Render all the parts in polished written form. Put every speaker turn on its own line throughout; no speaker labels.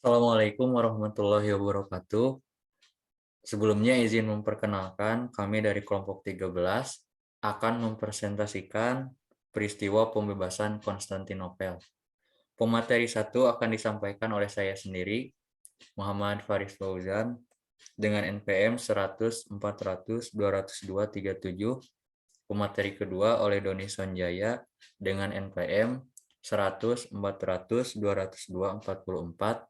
Assalamualaikum warahmatullahi wabarakatuh. Sebelumnya izin memperkenalkan, kami dari kelompok 13 akan mempresentasikan peristiwa pembebasan Konstantinopel. Pemateri 1 akan disampaikan oleh saya sendiri, Muhammad Faris Fauzan, dengan NPM 100 400 202 37. Pemateri kedua oleh Doni Sonjaya dengan NPM 100 400 202 44.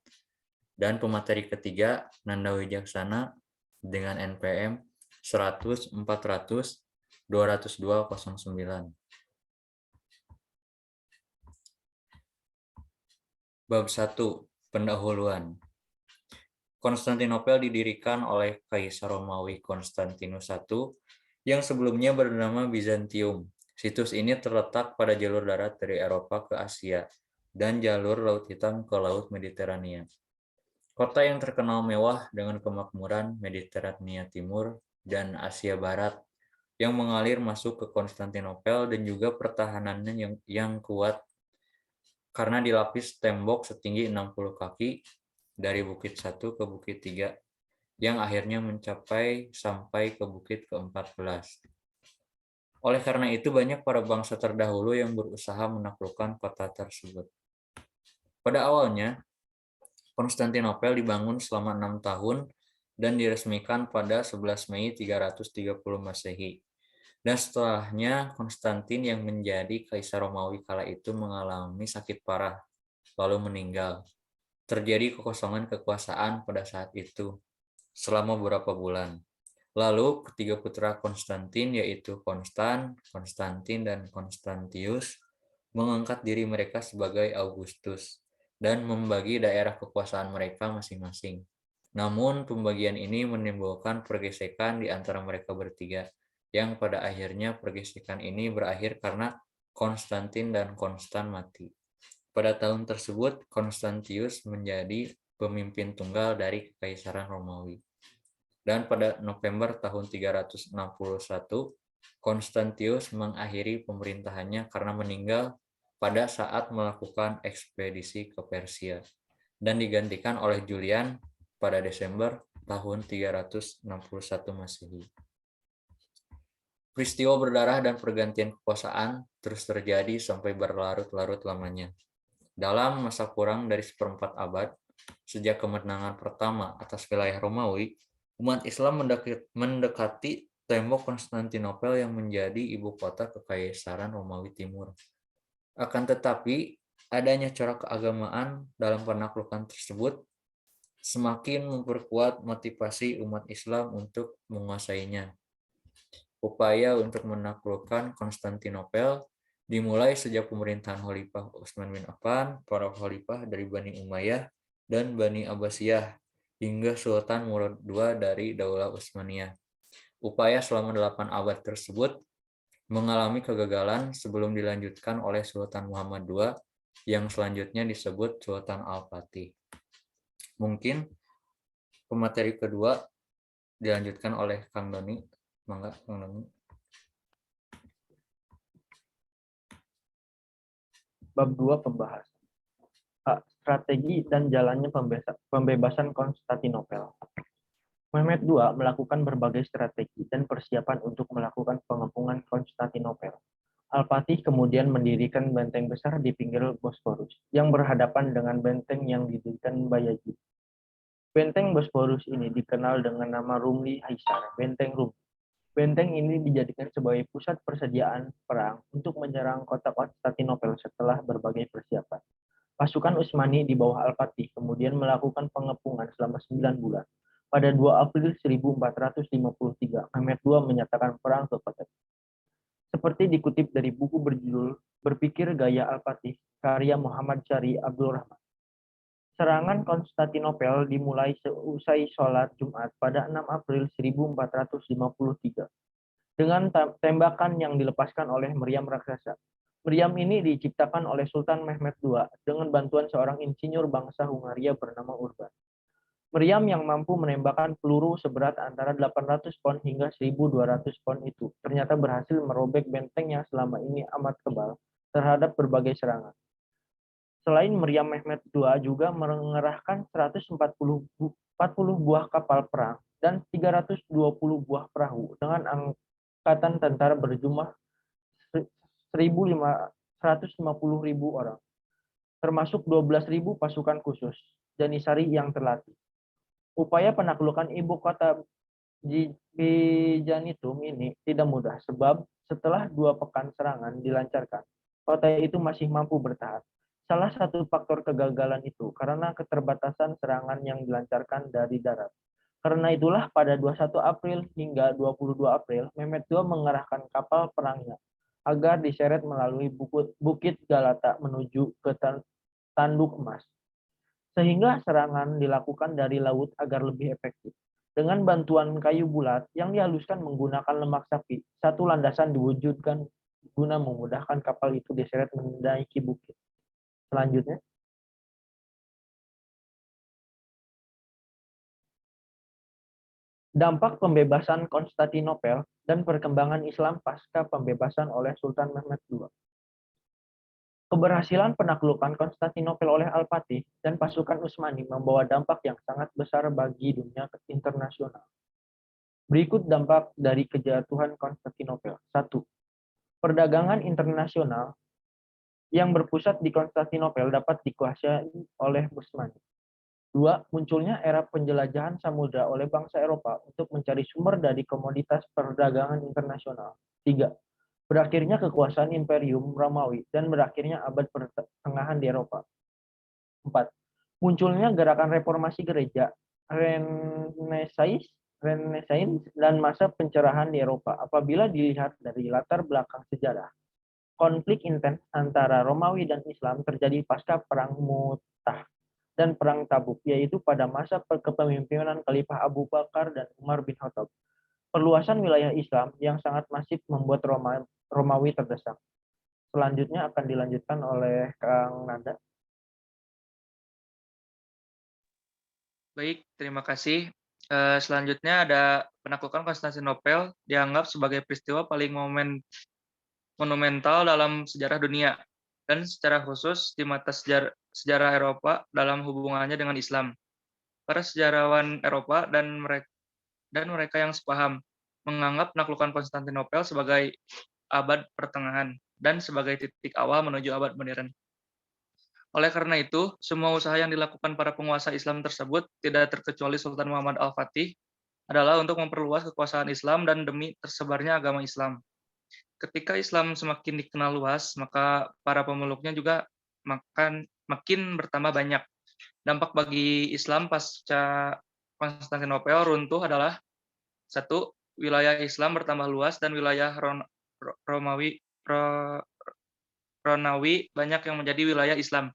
Dan pemateri ketiga Nanda Wijaksana dengan NPM 100 400 20209. Bab 1. Pendahuluan. Konstantinopel didirikan oleh Kaisar Romawi Konstantinus I yang sebelumnya bernama Bizantium. Situs ini terletak pada jalur darat dari Eropa ke Asia dan jalur Laut Hitam ke Laut Mediterania. Kota yang terkenal mewah dengan kemakmuran Mediterania Timur dan Asia Barat yang mengalir masuk ke Konstantinopel dan juga pertahanannya yang kuat karena dilapis tembok setinggi 60 kaki dari Bukit 1 ke Bukit 3 yang akhirnya mencapai sampai ke Bukit ke-14. Oleh karena itu banyak para bangsa terdahulu yang berusaha menaklukkan kota tersebut. Pada awalnya, Konstantinopel dibangun selama 6 tahun dan diresmikan pada 11 Mei 330 Masehi. Dan setelahnya, Konstantin yang menjadi Kaisar Romawi kala itu mengalami sakit parah, lalu meninggal. Terjadi kekosongan kekuasaan pada saat itu, selama beberapa bulan. Lalu, ketiga putra Konstantin, yaitu Konstantin, dan Konstantius, mengangkat diri mereka sebagai Augustus dan membagi daerah kekuasaan mereka masing-masing. Namun, pembagian ini menimbulkan pergesekan di antara mereka bertiga, yang pada akhirnya pergesekan ini berakhir karena Konstantin dan Konstan mati. Pada tahun tersebut, Konstantius menjadi pemimpin tunggal dari Kekaisaran Romawi. Dan pada November tahun 361, Konstantius mengakhiri pemerintahannya karena meninggal pada saat melakukan ekspedisi ke Persia dan digantikan oleh Julian pada Desember tahun 361 Masehi. Peristiwa berdarah dan pergantian kekuasaan terus terjadi sampai berlarut-larut lamanya. Dalam masa kurang dari seperempat abad, sejak kemenangan pertama atas wilayah Romawi, umat Islam mendekati tembok Konstantinopel yang menjadi ibu kota Kekaisaran Romawi Timur. Akan tetapi, adanya corak keagamaan dalam penaklukan tersebut semakin memperkuat motivasi umat Islam untuk menguasainya. Upaya untuk menaklukkan Konstantinopel dimulai sejak pemerintahan Khalifah Utsman bin Affan, para khalifah dari Bani Umayyah dan Bani Abbasiyah, hingga Sultan Murad II dari Daulah Utsmaniyah. Upaya selama 8 abad tersebut mengalami kegagalan sebelum dilanjutkan oleh Sultan Muhammad II yang selanjutnya disebut Sultan Al-Fatih. Mungkin pemateri kedua dilanjutkan oleh Kang Doni. Mangga, Kang Doni.
Bab 2 Pembahasan. Strategi dan jalannya pembebasan Konstantinopel. Mehmed II melakukan berbagai strategi dan persiapan untuk melakukan pengepungan Konstantinopel. Al-Fatih kemudian mendirikan benteng besar di pinggir Bosporus yang berhadapan dengan benteng yang didirikan Bayezid. Benteng Bosporus ini dikenal dengan nama Rumli Haisar, Benteng Rum. Benteng ini dijadikan sebagai pusat persediaan perang untuk menyerang kota Konstantinopel setelah berbagai persiapan. Pasukan Utsmani di bawah Al-Fatih kemudian melakukan pengepungan selama 9 bulan. Pada 2 April 1453, Mehmed II menyatakan perang ke kota. Seperti dikutip dari buku berjudul Berpikir Gaya Al-Fatih, karya Muhammad Syari Abdul Rahman. Serangan Konstantinopel dimulai seusai sholat Jumat pada 6 April 1453 dengan tembakan yang dilepaskan oleh meriam raksasa. Meriam ini diciptakan oleh Sultan Mehmed II dengan bantuan seorang insinyur bangsa Hungaria bernama Urban. Meriam yang mampu menembakkan peluru seberat antara 800 pon hingga 1.200 pon itu ternyata berhasil merobek benteng yang selama ini amat tebal terhadap berbagai serangan. Selain Meriam Mehmet II juga mengerahkan 140 buah kapal perang dan 320 buah perahu dengan angkatan tentara berjumlah 150.000 orang, termasuk 12.000 pasukan khusus Janisari yang terlatih. Upaya penaklukan ibu kota Bijanitum ini tidak mudah sebab setelah 2 pekan serangan dilancarkan, kota itu masih mampu bertahan. Salah satu faktor kegagalan itu karena keterbatasan serangan yang dilancarkan dari darat. Karena itulah pada 21 April hingga 22 April, Mehmet II mengerahkan kapal perangnya agar diseret melalui Bukit Galata menuju ke Tanduk Emas, sehingga serangan dilakukan dari laut agar lebih efektif. Dengan bantuan kayu bulat yang dihaluskan menggunakan lemak sapi, satu landasan diwujudkan guna memudahkan kapal itu diseret menaiki bukit. Selanjutnya, dampak pembebasan Konstantinopel dan perkembangan Islam pasca pembebasan oleh Sultan Mehmed II. Keberhasilan penaklukan Konstantinopel oleh Al-Fatih dan pasukan Utsmani membawa dampak yang sangat besar bagi dunia internasional. Berikut dampak dari kejatuhan Konstantinopel. 1. Perdagangan internasional yang berpusat di Konstantinopel dapat dikuasai oleh Utsmani. 2. Munculnya era penjelajahan samudra oleh bangsa Eropa untuk mencari sumber dari komoditas perdagangan internasional. 3. Berakhirnya kekuasaan Imperium Romawi dan berakhirnya abad pertengahan di Eropa. 4. Munculnya gerakan reformasi gereja, Renaissance, dan masa pencerahan di Eropa. Apabila dilihat dari latar belakang sejarah, konflik intens antara Romawi dan Islam terjadi pasca Perang Mu'tah dan Perang Tabuk, yaitu pada masa kepemimpinan Khalifah Abu Bakar dan Umar bin Khattab. Perluasan wilayah Islam yang sangat masif membuat Romawi terdesak. Selanjutnya akan dilanjutkan oleh Kang Nanda.
Baik, terima kasih. Selanjutnya ada penaklukan Konstantinopel dianggap sebagai peristiwa paling monumental dalam sejarah dunia dan secara khusus di mata sejarah Eropa dalam hubungannya dengan Islam. Para sejarawan Eropa dan mereka yang sepaham menganggap penaklukan Konstantinopel sebagai abad pertengahan dan sebagai titik awal menuju abad modern. Oleh karena itu, semua usaha yang dilakukan para penguasa Islam tersebut, tidak terkecuali Sultan Muhammad Al-Fatih, adalah untuk memperluas kekuasaan Islam dan demi tersebarnya agama Islam. Ketika Islam semakin dikenal luas, maka para pemeluknya juga makin bertambah banyak. Dampak bagi Islam pasca Konstantinopel runtuh adalah: 1. Wilayah Islam bertambah luas dan wilayah Romawi Romawi banyak yang menjadi wilayah Islam.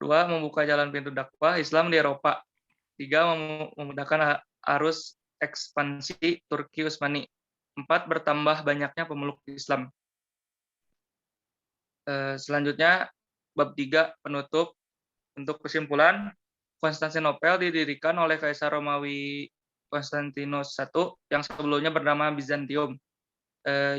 2. Membuka jalan pintu dakwah Islam di Eropa. 3. Memudahkan arus ekspansi Turki Utsmani. 4. Bertambah banyaknya pemeluk Islam. Selanjutnya, bab 3 penutup. Untuk kesimpulan, Konstantinopel didirikan oleh Kaisar Romawi Konstantinus I yang sebelumnya bernama Bizantium,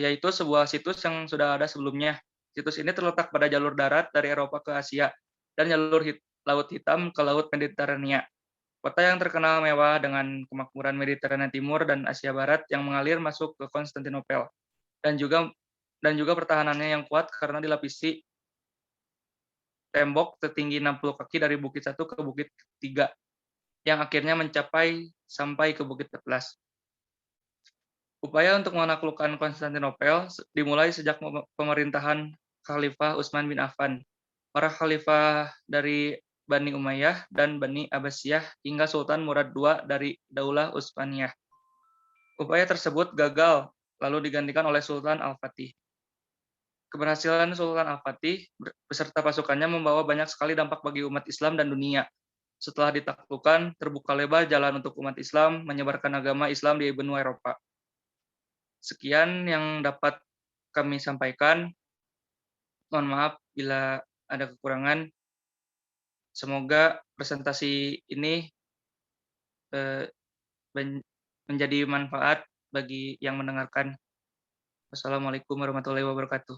yaitu sebuah situs yang sudah ada sebelumnya. Situs ini terletak pada jalur darat dari Eropa ke Asia dan jalur Laut Hitam ke Laut Mediterania. Kota yang terkenal mewah dengan kemakmuran Mediterania Timur dan Asia Barat yang mengalir masuk ke Konstantinopel, dan juga pertahanannya yang kuat karena dilapisi tembok setinggi 60 kaki dari Bukit 1 ke Bukit 3, yang akhirnya mencapai sampai ke Bukit 14. Upaya untuk menaklukkan Konstantinopel dimulai sejak pemerintahan Khalifah Utsman bin Affan. Para khalifah dari Bani Umayyah dan Bani Abbasiyah hingga Sultan Murad II dari Daulah Utsmaniyah. Upaya tersebut gagal, lalu digantikan oleh Sultan Al-Fatih. Keberhasilan Sultan Al-Fatih beserta pasukannya membawa banyak sekali dampak bagi umat Islam dan dunia. Setelah ditaklukkan, terbuka lebar jalan untuk umat Islam menyebarkan agama Islam di benua Eropa. Sekian yang dapat kami sampaikan. Mohon maaf bila ada kekurangan. Semoga presentasi ini menjadi manfaat bagi yang mendengarkan. Wassalamualaikum warahmatullahi wabarakatuh.